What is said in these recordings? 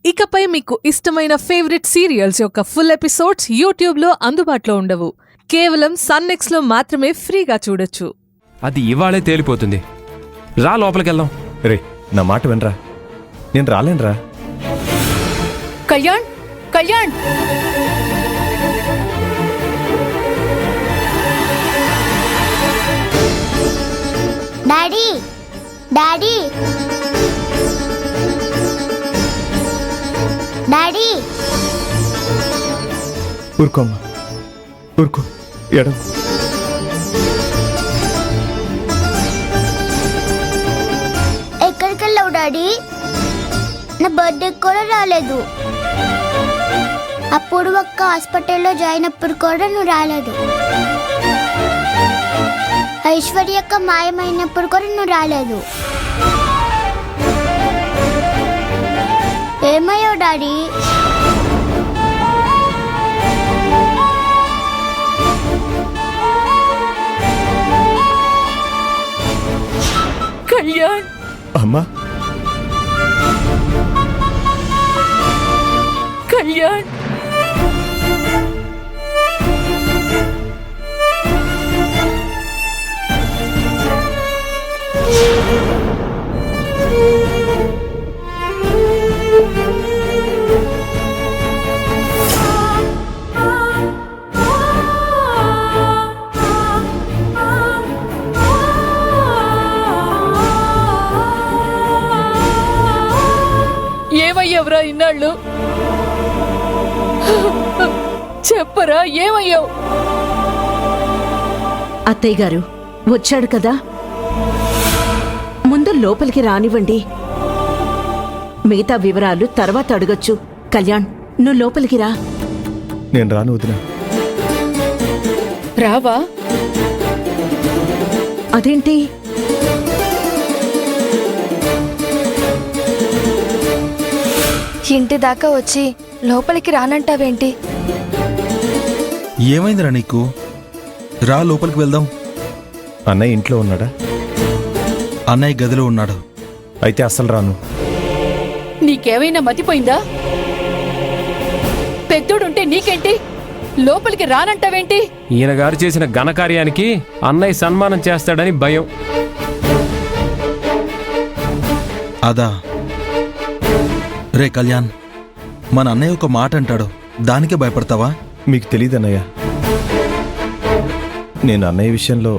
ఇకపై మీకు ఇష్టమైన ఫేవరెట్ సీరియల్స్ యొక్క ఫుల్ ఎపిసోడ్స్ యూట్యూబ్లో అందుబాటులో ఉండవు. కేవలం సన్నెక్స్లో మాత్రమే ఫ్రీగా చూడొచ్చు. అది ఇవాళే తేలిపోతుంది. రా లోపలికెళ్దాం. రే, నా మాట వినరా. నేను రాలేనురా. Kalyan, Kalyan! Daddy, daddy, daddy! ఊరుకోమ్మా, ఊరుకో. ఎడం. ఎక్కడికి వెళ్ళావు డాడీ? నా బర్త్డే కూడా రాలేదు. అప్పుడు ఒక్క హాస్పిటల్లో జాయిన్ అప్పుడు కూడా నువ్వు రాలేదు. ఐశ్వర్యక్క మాయమైనప్పుడు కూడా నువ్వు రాలేదు. ఏమయ్యావు డాడీ? కళ్యాణ్! అమ్మా, కళ్యాణ్! ఏమయ్యావురా ఇన్నాళ్ళు? చెప్పరా, ఏమయ్యావు? అత్తయ్య గారు వచ్చాడు కదా, ముందు లోపలికి రానివ్వండి. మిగతా వివరాలు తర్వాత అడగొచ్చు. కళ్యాణ్, నువ్వు లోపలికి రా. నేను రాను వదినా. రావా? అదేంటి? ఇంటి దాకా వచ్చి లోపలికి రానంటావేంటి? ఏమైందిరా నీకు? రా, లోపలికి వెళ్దాం. అన్నయ్య ఇంట్లో ఉన్నాడా? అన్నయ్య గదిలో ఉన్నాడు. అయితే అస్సలు రాను. నీకేమైనా మతిపోయిందా? పెద్దోడుంటే నీకేంటి? లోపలికి రానంటావేంటి? ఈయన గారు చేసిన ఘనకార్యానికి అన్నయ్య సన్మానం చేస్తాడని భయం. అదా? రే కళ్యాణ్, మన అన్నయ్య ఒక మాట అంటాడు, దానికే భయపడతావా? మీకు తెలియదు అన్నయ్య, నేను అన్నయ్య విషయంలో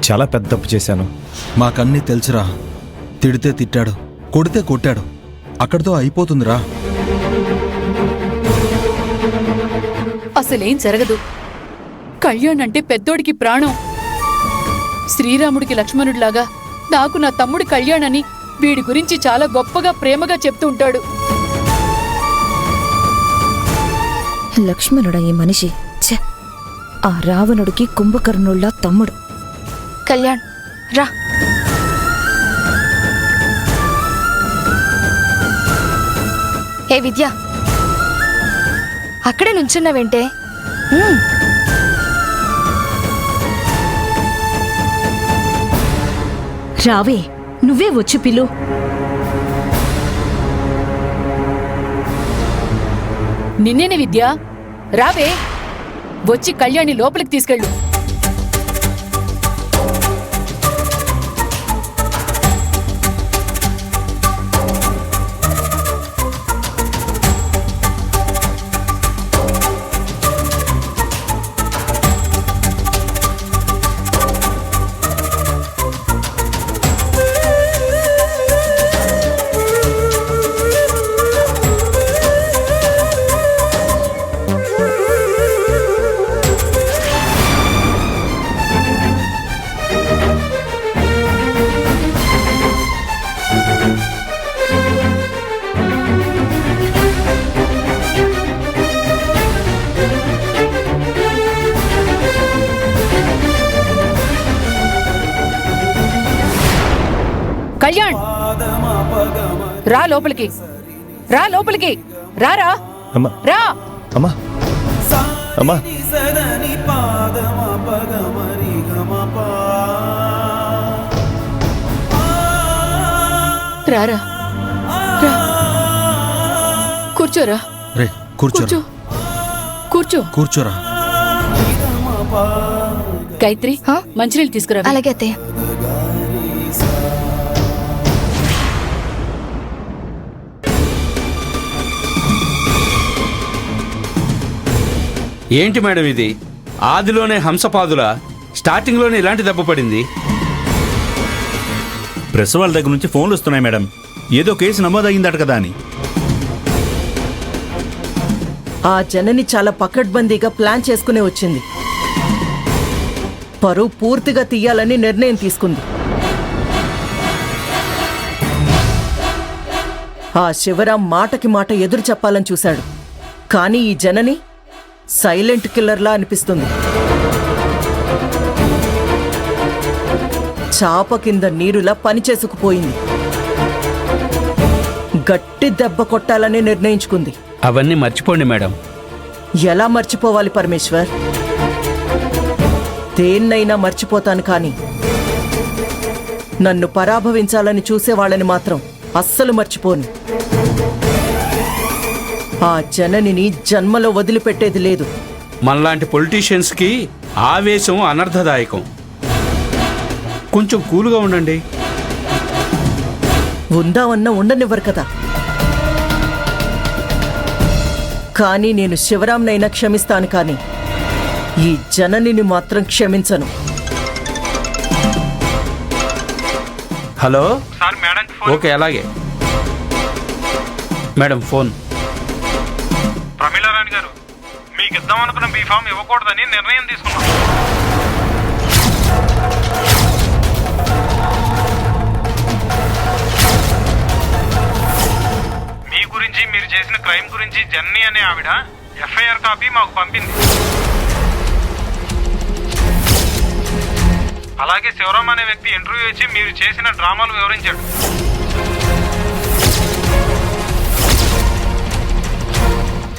చాలా పెద్ద తప్పు చేశాను. మాకన్నీ తెలుసురా. తిడితే తిట్టాడు, కొడితే కొట్టాడు, అక్కడితో అయిపోతుందిరా. అసలేం జరగదు. కళ్యాణ్ అంటే పెద్దోడికి ప్రాణం. శ్రీరాముడికి లక్ష్మణుడిలాగా నాకు నా తమ్ముడి కళ్యాణ్ అని వీడి గురించి చాలా గొప్పగా ప్రేమగా చెప్తూ ఉంటాడు. లక్ష్మణుడా ఈ మనిషి? ఛ! ఆ రావణుడికి కుంభకర్ణుళ్ళ తమ్ముడు. కళ్యాణ్, రా. ఏ విద్య, అక్కడే నుంచున్నావేంటే? రావే, నువ్వే వచ్చి పిలు. నిన్నేనే విద్య, రావే. వచ్చి కళ్యాణి లోపలికి తీసుకెళ్ళు. కళ్యాణ్, రా లోపలికి, రా లోపలికి, రారా. అమ్మా, రా. అమ్మా, అమ్మా. రారా. కూర్చోరా. రే కూర్చోరా కూర్చో కూర్చో. కూర్చోరా. గాయత్రి, హా? మంచినీళ్ళు తీసుకురా. అలాగే అత్తయ్య. ఏంటి మేడం ఇది? ఆదిలోనే హంసపాదుల స్టార్టింగ్లోనే ఇలాంటి దెబ్బ పడింది. ప్రెస్ వాళ్ళ దగ్గర నుంచి ఫోన్లు వస్తున్నాయి మేడం, ఏదో కేసు నమోదయ్యిందట కదా అని. ఆ జనని చాలా పకడ్బందీగా ప్లాన్ చేసుకునే వచ్చింది. పరువు పూర్తిగా తీయాలని నిర్ణయం తీసుకుంది. ఆ శివరాం మాటకి మాట ఎదురు చెప్పాలని చూశాడు. కానీ ఈ జనని సైలెంట్ కిల్లర్లా అనిపిస్తుంది. చాప కింద నీరులా పనిచేసుకుపోయింది. గట్టి దెబ్బ కొట్టాలని నిర్ణయించుకుంది. అవన్నీ మర్చిపోండి మేడం. ఎలా మర్చిపోవాలి పరమేశ్వర్? దేన్నైనా మర్చిపోతాను, కానీ నన్ను పరాభవించాలని చూసేవాళ్ళని మాత్రం అస్సలు మర్చిపోను. ఆ జననిని జన్మలో వదిలిపెట్టేది లేదు. మనలాంటి పొలిటీషియన్స్కి ఆవేశం అనర్థదాయకం. కొంచెం కూల్గా ఉండండి. ఉందామన్నా ఉండనివ్వరు కదా. కానీ నేను శివరాంనైనా క్షమిస్తాను, కానీ ఈ జననిని మాత్రం క్షమించను. హలో ఓకే, అలాగే మేడం. ఫోన్ ప్రమీలారాణి గారు, మీకు ఇద్దామనుకున్న బీఫామ్ ఇవ్వకూడదని నిర్ణయం తీసుకున్నాం. మీ గురించి, మీరు చేసిన క్రైమ్ గురించి జెన్నీ అనే ఆవిడ ఎఫ్ఐఆర్ కాపీ మాకు పంపింది. అలాగే శివరాం అనే వ్యక్తి ఇంటర్వ్యూ ఇచ్చి మీరు చేసిన డ్రామాలు వివరించాడు.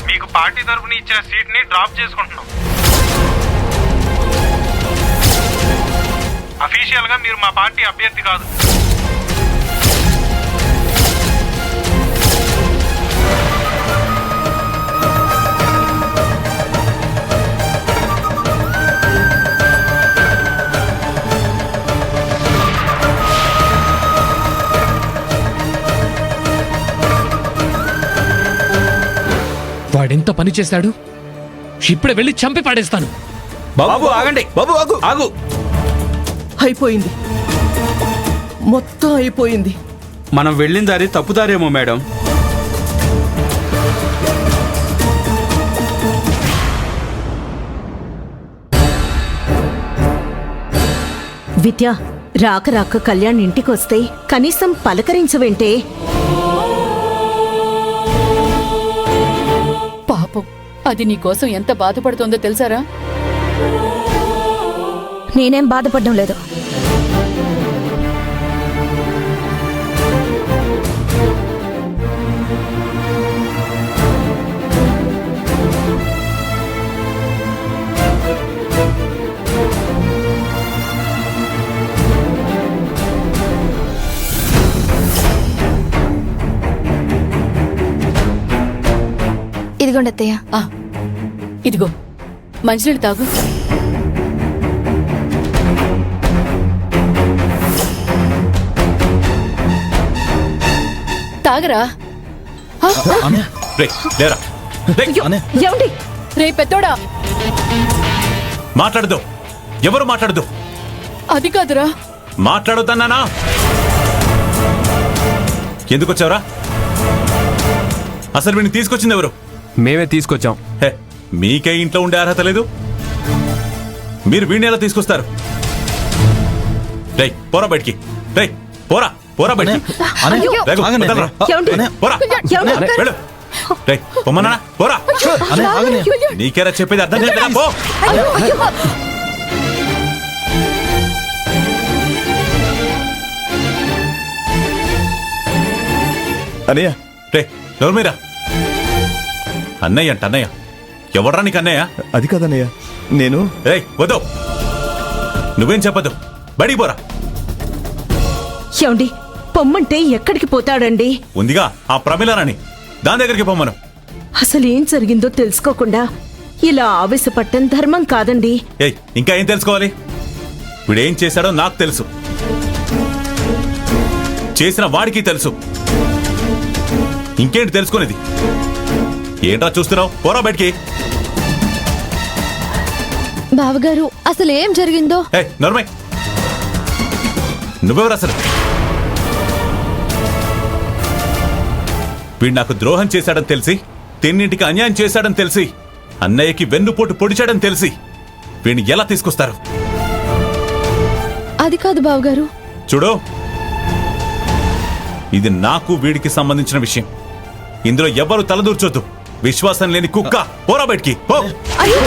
మీకు పార్టీ తరఫున ఇచ్చిన సీట్ ని డ్రాప్ చేసుకుంటున్నాం. అఫీషియల్ గా మీరు మా పార్టీ అభ్యర్థి కాదు. వాడెంత పని చేశాడు, ఇప్పుడే వెళ్ళి చంపి పాడేస్తాను. బాబు ఆగండి. బాబు ఆగు. ఆగు. అయిపోయింది, మొత్తం అయిపోయింది. మనం వెళ్ళిన దారి తప్పుదారేమో మేడం. విద్య, రాక రాక కళ్యాణ్ ఇంటికొస్తే కనీసం పలకరించవేంటే? పాపం, అది నీకోసం ఎంత బాధపడుతోందో తెలుసారా? నేనేం బాధపడడం లేదు. ఇదిగోండి అత్తయ్య. ఇదిగో మంచినీళ్ళు తాగు. తాగరా. అన్నయ్య, లేరా. అన్నయ్య, ఏమండి? రే పెద్దోడా, మాట్లాడదు, ఎవరు మాట్లాడదు. అది కాదురా. మాట్లాడొద్దన్నానా? ఎందుకు వచ్చావురా? అసలు వీడిని తీసుకొచ్చింది ఎవరు? మేమే తీసుకొచ్చాం. హే, మీకే ఇంట్లో ఉండే అర్హత లేదు, మీరు వీడిని ఎలా తీసుకొస్తారు? రేయ్ పోరా బయటికి. రేయ్ పోరా, పోరా బయటికి. అన్నయ్య, రేగు, ఆగండి. వదలరా. ఏమండి? అన్నయ్య, పోరా, ఏమండి? వెళ్ళు. రేయ్ పొమ్మన్నా, పోరా. అన్నయ్య, ఆగండి. నీకేరా చెప్పేది అర్థం చేయలేదా? పో. అనయ్య, రే ఎవరు మీరా? అన్నయ్య అంట. అన్నయ్య ఎవడ్రా నీకు అన్నయ్య? అది కాదన్నయ్య, నేను రేయ్ వద్దు, నువ్వేం చెప్పదు, బడికి పోరా. ఏమండి? పొమ్మంటే ఎక్కడికి పోతాడండి? ఉందిగా ఆ ప్రమిళరాణి, దాని దగ్గరికి పొమ్మను. అసలు ఏం జరిగిందో తెలుసుకోకుండా ఇలా ఆవేశపట్టం ధర్మం కాదండి. ఏయ్ ఇంకా ఏం తెలుసుకోవాలి? వీడేం చేశాడో నాకు తెలుసు, చేసిన వాడికి తెలుసు. ఇంకేంటి తెలుసుకునేది? ఏంట్రా చూస్తున్నావు? పోరా బయటికి. బావగారు అసలు ఏం జరిగిందో. ఏయ్ నర్మయ్, నువ్వెవరు అసలు? వీడు నాకు ద్రోహం చేశాడని తెలిసి, తిన్నింటికి అన్యాయం చేశాడని తెలిసి, అన్నయ్యకి వెన్నుపోటు పొడిచాడని తెలిసి వీడిని ఎలా తీసుకొస్తారు? అది కాదు బావగారు. చూడు, ఇది నాకు వీడికి సంబంధించిన విషయం. ఇందులో ఎవ్వరూ తలదూర్చొద్దు. విశ్వాసం లేని కుక్క, పోరా బయటికి పో. అయ్యో